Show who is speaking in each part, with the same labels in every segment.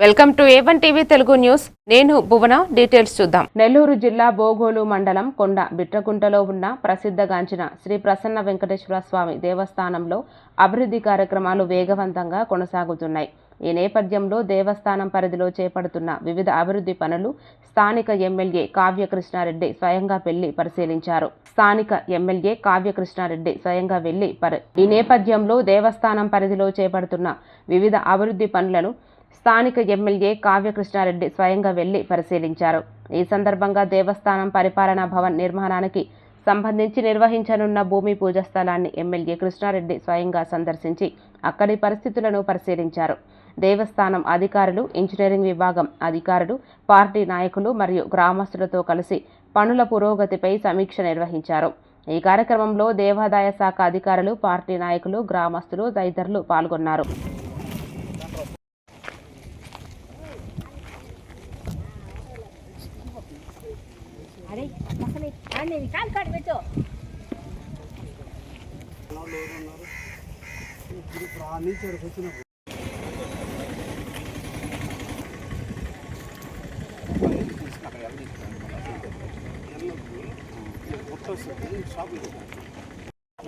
Speaker 1: Welcome to A1 TV Telugu news. నేను భువన. Details చూద్దాం. నెల్లూరు జిల్లా బోగోలు మండలం కొండ బిట్రకుంటలో ఉన్న ప్రసిద్ధగాంచిన శ్రీ ప్రసన్న వెంకటేశ్వర స్వామి దేవస్థానంలో అభివృద్ధి కార్యక్రమాలు వేగవంతంగా కొనసాగుతున్నాయి. ఈ నేపథ్యంలో దేవస్థానం పరిధిలో చేపడుతున్న వివిధ అభివృద్ధి పనులు స్థానిక ఎమ్మెల్యే కావ్య కృష్ణారెడ్డి స్వయంగా వెళ్లి పరిశీలించారు. ఈ నేపథ్యంలో దేవస్థానం పరిధిలో చేపడుతున్న వివిధ అభివృద్ధి పనులను స్థానిక ఎమ్మెల్యే కావ్య కృష్ణారెడ్డి స్వయంగా వెళ్లి పరిశీలించారు. ఈ సందర్భంగా దేవస్థానం పరిపాలనా భవన్ నిర్మాణానికి సంబంధించి నిర్వహించనున్న భూమి పూజ స్థలాన్ని ఎమ్మెల్యే కృష్ణారెడ్డి స్వయంగా సందర్శించి అక్కడి పరిస్థితులను పరిశీలించారు. దేవస్థానం అధికారులు, ఇంజనీరింగ్ విభాగం అధికారులు, పార్టీ నాయకులు మరియు గ్రామస్తులతో కలిసి పనుల పురోగతిపై సమీక్ష నిర్వహించారు. ఈ కార్యక్రమంలో దేవాదాయ శాఖ అధికారులు, పార్టీ నాయకులు, గ్రామస్తులు తదితరులు పాల్గొన్నారు.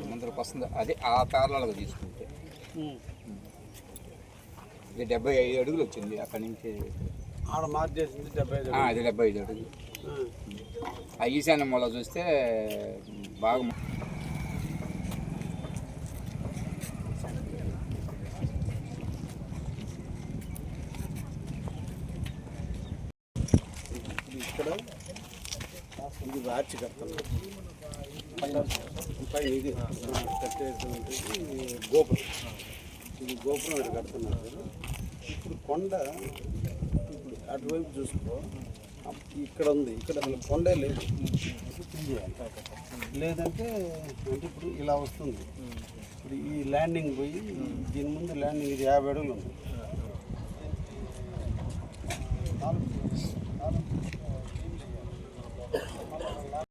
Speaker 2: ముందరకు వస్తుంది అదే ఆ తారలాగా తీసుకుంటే ఇది 75 అడుగులు వచ్చింది. అక్కడి నుంచి
Speaker 3: ఆడ మార్చేసింది 75
Speaker 2: అది 75 అడుగులు. ఆ ఈశాన్య మూల చూస్తే బాగా
Speaker 3: ఇక్కడ ఇది ఆర్చి కడుతున్నారు. ఇది కట్టేటువంటి గోపురం, ఇది గోపురం ఇక్కడ కడుతున్నారు. ఇప్పుడు కొండ ఇప్పుడు అటువైపు చూసుకో, ఇక్కడ ఉంది, ఇక్కడ అసలు కొండే లేదు. లేదంటే అంటే ఇప్పుడు ఇలా వస్తుంది. ఇప్పుడు ఈ ల్యాండింగ్ పోయి దీని ముందు ల్యాండింగ్ ఇది 50 అడుగులు ఉంది.